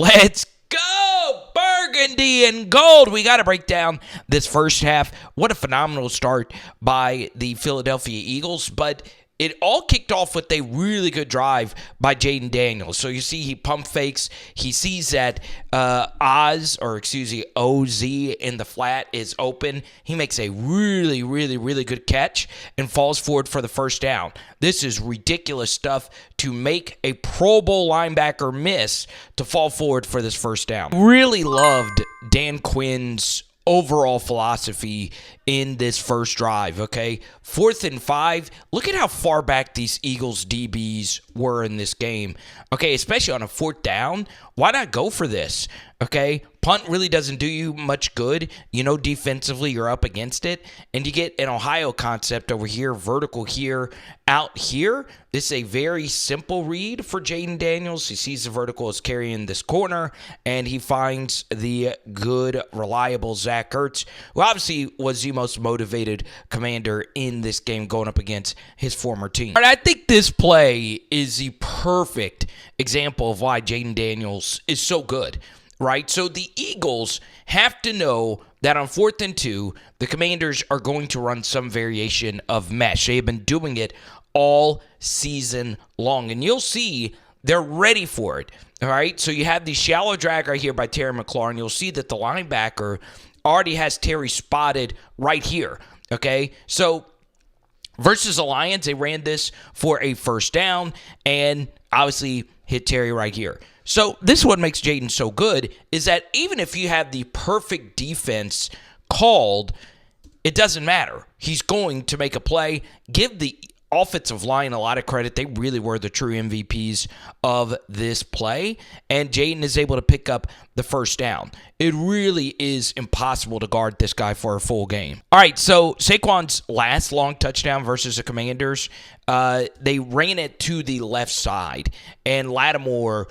Let's go! Burgundy and gold. We got to break down this first half. What a phenomenal start by the Philadelphia Eagles, but it all kicked off with a really good drive by Jayden Daniels. So you see he pump fakes. He sees that OZ in the flat is open. He makes a really, really, really good catch and falls forward for the first down. This is ridiculous stuff to make a Pro Bowl linebacker miss to fall forward for this first down. Really loved Dan Quinn's overall philosophy in this first drive, okay? 4th and 5. Look at how far back these Eagles DBs were in this game, okay? Especially on a 4th down. Why not go for this, okay? Punt really doesn't do you much good. You know, defensively, you're up against it. And you get an Ohio concept over here, vertical here, out here. This is a very simple read for Jayden Daniels. He sees the vertical is carrying this corner, and he finds the good, reliable Zach Ertz, who obviously was the most motivated commander in this game going up against his former team. And I think this play is the perfect example of why Jayden Daniels is so good. Right? So the Eagles have to know that on 4th and 2, the Commanders are going to run some variation of mesh. They have been doing it all season long. And you'll see they're ready for it. All right? So you have the shallow drag right here by Terry McLaurin. You'll see that the linebacker already has Terry spotted right here. Okay? So versus the Lions, they ran this for a first down and obviously hit Terry right here. So this is what makes Jayden so good, is that even if you have the perfect defense called, it doesn't matter. He's going to make a play. Give the offensive line a lot of credit. They really were the true MVPs of this play, and Jayden is able to pick up the first down. It really is impossible to guard this guy for a full game. All right, so Saquon's last long touchdown versus the Commanders, they ran it to the left side, and Lattimore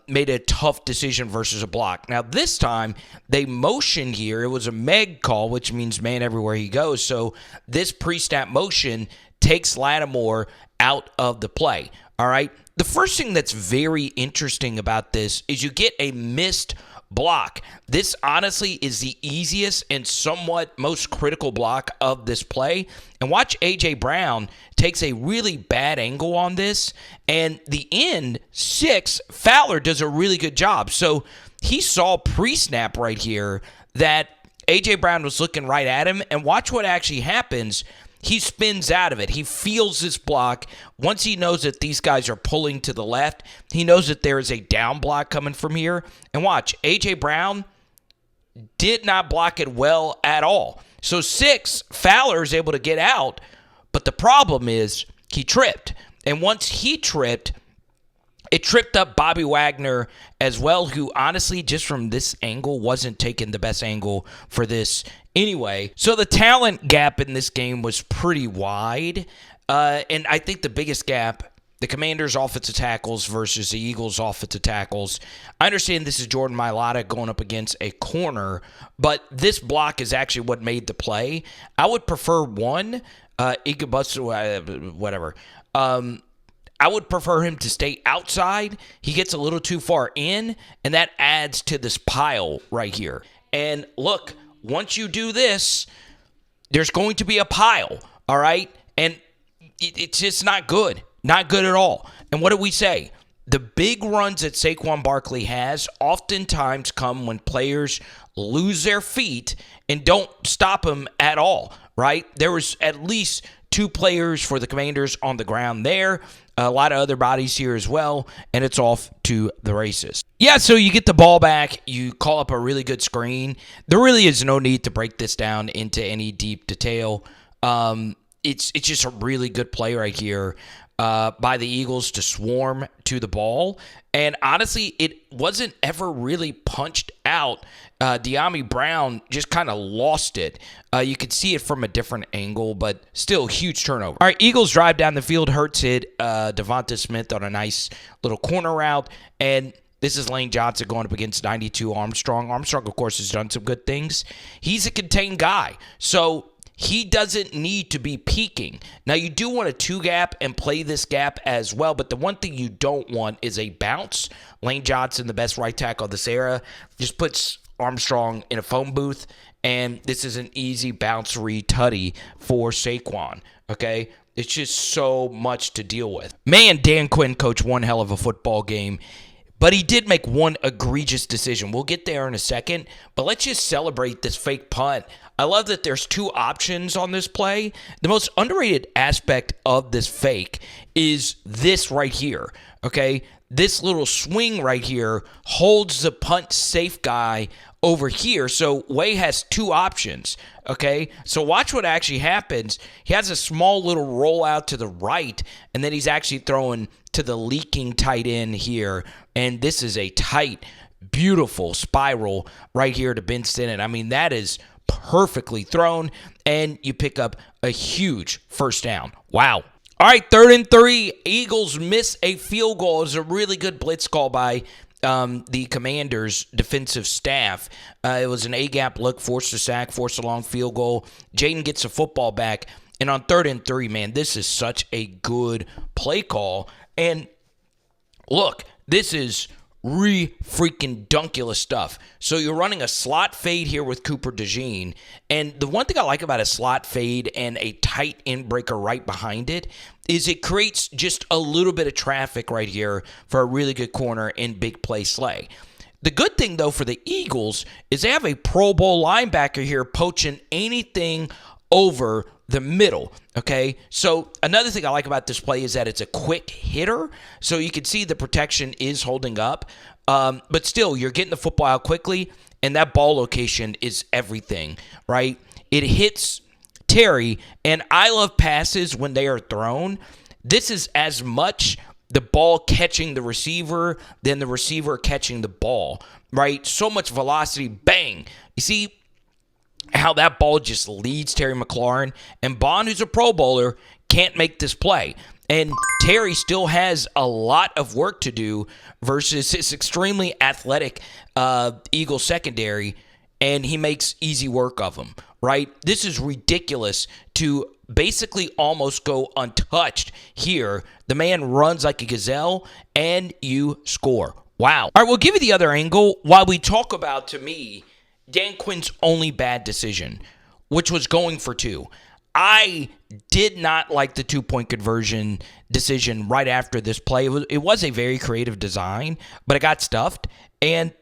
made a tough decision versus a block. Now, this time, they motioned here. It was a Meg call, which means man everywhere he goes. So this pre-snap motion takes Lattimore out of the play. All right? The first thing that's very interesting about this is you get a missed block. This honestly is the easiest and somewhat most critical block of this play. And watch A.J. Brown takes a really bad angle on this. And the end, 6, Fowler does a really good job. So he saw pre-snap right here that A.J. Brown was looking right at him. And watch what actually happens. He spins out of it. He feels this block. Once he knows that these guys are pulling to the left, he knows that there is a down block coming from here. And watch, A.J. Brown did not block it well at all. So 6, Fowler is able to get out, but the problem is he tripped. And once he tripped, it tripped up Bobby Wagner as well, who honestly, just from this angle, wasn't taking the best angle for this anyway. So the talent gap in this game was pretty wide. And I think the biggest gap, the Commanders' offensive tackles versus the Eagles' offensive tackles. I understand this is Jordan Mailata going up against a corner, but this block is actually what made the play. I would prefer one, whatever. I would prefer him to stay outside. He gets a little too far in, and that adds to this pile right here. And look, once you do this, there's going to be a pile, all right? And it's just not good. Not good at all. And what do we say? The big runs that Saquon Barkley has oftentimes come when players lose their feet and don't stop him at all, right? There was at least 2 players for the Commanders on the ground there. A lot of other bodies here as well, and it's off to the races. Yeah, so you get the ball back. You call up a really good screen. There really is no need to break this down into any deep detail. It's just a really good play right here by the Eagles to swarm to the ball. And honestly, it wasn't ever really punched out. De'Ami Brown just kind of lost it. You could see it from a different angle, but still huge turnover. All right, Eagles drive down the field. Hurts hit Devonta Smith on a nice little corner route. And this is Lane Johnson going up against 92 Armstrong. Armstrong, of course, has done some good things. He's a contained guy. So he doesn't need to be peaking. Now, you do want a 2-gap and play this gap as well, but the one thing you don't want is a bounce. Lane Johnson, the best right tackle of this era, just puts Armstrong in a phone booth, and this is an easy bouncery tutty for Saquon, okay? It's just so much to deal with. Man, Dan Quinn coached one hell of a football game, but he did make one egregious decision. We'll get there in a second, but let's just celebrate this fake punt. I love that there's 2 options on this play. The most underrated aspect of this fake is this right here, okay? This little swing right here holds the punt safe guy over here. So Way has 2 options, okay? So watch what actually happens. He has a small little rollout to the right, and then he's actually throwing to the leaking tight end here. And this is a tight, beautiful spiral right here to Ben Sinnott. I mean, that is perfectly thrown, and you pick up a huge first down. Wow. All right, 3rd and 3. Eagles miss a field goal. It was a really good blitz call by the Commanders' defensive staff. It was an A-gap look, forced a sack, forced a long field goal. Jayden gets the football back, and on 3rd and 3, man, this is such a good play call. And look, this is freaking dunkulous stuff. So you're running a slot fade here with Cooper DeJean, and the one thing I like about a slot fade and a tight end breaker right behind it is it creates just a little bit of traffic right here for a really good corner in big play Slay. The good thing, though, for the Eagles is they have a Pro Bowl linebacker here poaching anything over the middle, okay? So another thing I like about this play is that it's a quick hitter, so you can see the protection is holding up, but still, you're getting the football out quickly, and that ball location is everything, right? It hits Terry, and I love passes when they are thrown. This is as much the ball catching the receiver than the receiver catching the ball, right? So much velocity, bang. You see how that ball just leads Terry McLaurin, and Bond, who's a Pro Bowler, can't make this play. And Terry still has a lot of work to do versus this extremely athletic Eagles secondary, and he makes easy work of them, right? This is ridiculous to basically almost go untouched here. The man runs like a gazelle, and you score. Wow. All right, we'll give you the other angle while we talk about, to me, Dan Quinn's only bad decision, which was going for 2. I did not like the 2-point conversion decision right after this play. It was a very creative design, but it got stuffed. And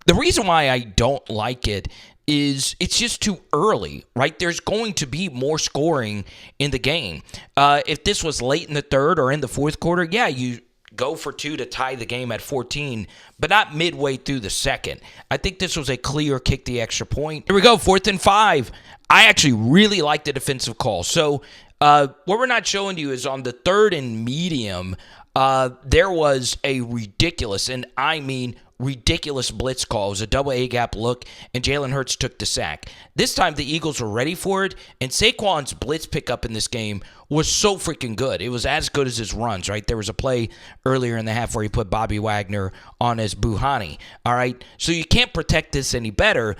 the reason why I don't like it is it's just too early, right? There's going to be more scoring in the game. If this was late in the 3rd or in the 4th quarter, yeah, you go for 2 to tie the game at 14, but not midway through the 2nd. I think this was a clear kick the extra point. Here we go, 4th and 5. I actually really like the defensive call. So what we're not showing you is on the 3rd and medium, there was a ridiculous, and I mean ridiculous blitz call. It was a double A-gap look, and Jalen Hurts took the sack. This time, the Eagles were ready for it, and Saquon's blitz pickup in this game was so freaking good. It was as good as his runs, right? There was a play earlier in the half where he put Bobby Wagner on his Buhani, all right? So you can't protect this any better,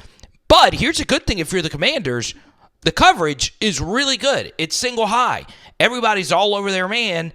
but here's a good thing if you're the Commanders. The coverage is really good. It's single high. Everybody's all over their man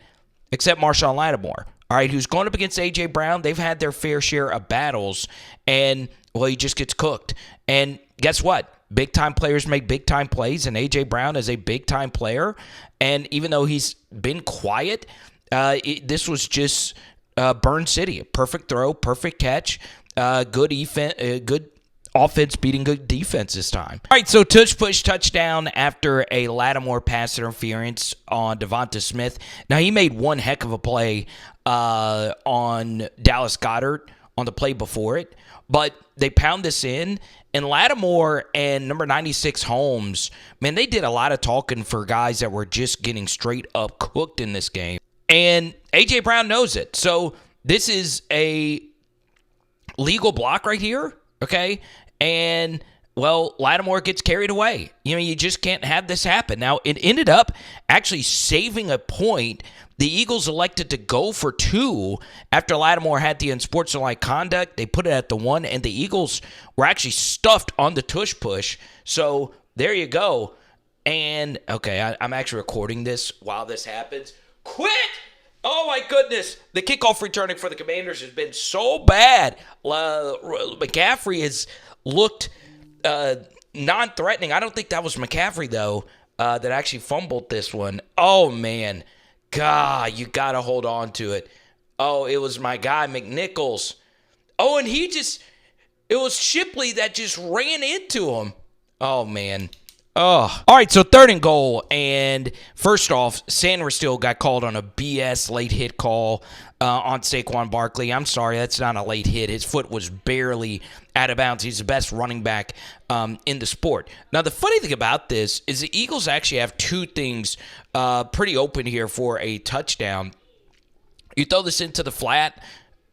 except Marshawn Lattimore. All right, who's going up against A.J. Brown. They've had their fair share of battles, and, well, he just gets cooked. And guess what? Big-time players make big-time plays, and A.J. Brown is a big-time player. And even though he's been quiet, this was just Burn City. Perfect throw, perfect catch, good offense beating good defense this time. All right, so push touchdown after a Lattimore pass interference on Devonta Smith. Now, he made one heck of a play on Dallas Goedert on the play before it, but they pound this in, and Lattimore and number 96 Holmes, man, they did a lot of talking for guys that were just getting straight up cooked in this game, and A.J. Brown knows it. So this is a legal block right here, okay? And, well, Lattimore gets carried away. You know, you just can't have this happen. Now, it ended up actually saving a point. The Eagles elected to go for 2 after Lattimore had the unsportsmanlike conduct. They put it at the 1, and the Eagles were actually stuffed on the push. So there you go. And, okay, I'm actually recording this while this happens. Quit! Oh, my goodness. The kickoff returning for the Commanders has been so bad. McCaffrey has looked non-threatening. I don't think that was McCaffrey, though, that actually fumbled this one. Oh, man. God, you got to hold on to it. Oh, it was my guy, McNichols. Oh, and it was Shipley that just ran into him. Oh, man. Oh. All right, so 3rd and goal, and first off, Sanders still got called on a BS late hit call on Saquon Barkley. I'm sorry, that's not a late hit. His foot was barely out of bounds. He's the best running back in the sport. Now, the funny thing about this is the Eagles actually have 2 things pretty open here for a touchdown. You throw this into the flat,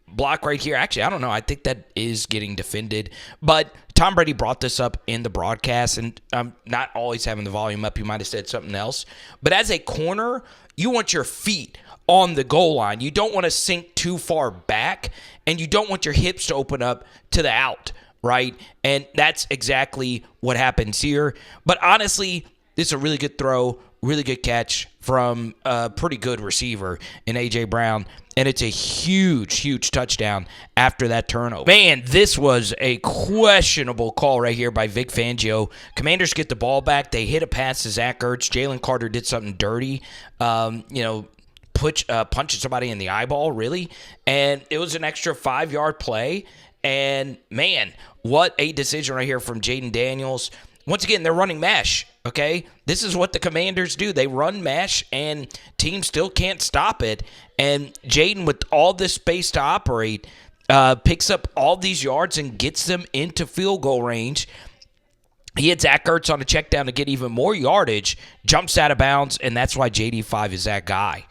block right here. Actually, I don't know. I think that is getting defended. But Tom Brady brought this up in the broadcast, and I'm not always having the volume up. You might have said something else. But as a corner, you want your feet on the goal line. You don't want to sink too far back, and you don't want your hips to open up to the out, right? And that's exactly what happens here. But honestly, this is a really good throw, really good catch from a pretty good receiver in A.J. Brown. And it's a huge, huge touchdown after that turnover. Man, this was a questionable call right here by Vic Fangio. Commanders get the ball back. They hit a pass to Zach Ertz. Jalen Carter did something dirty, punching somebody in the eyeball, really. And it was an extra 5-yard play. And, man, what a decision right here from Jayden Daniels. Once again, they're running mesh, okay? This is what the Commanders do. They run mesh, and teams still can't stop it. And Jayden, with all this space to operate, picks up all these yards and gets them into field goal range. He hit Zach Ertz on a check down to get even more yardage, jumps out of bounds, and that's why JD5 is that guy.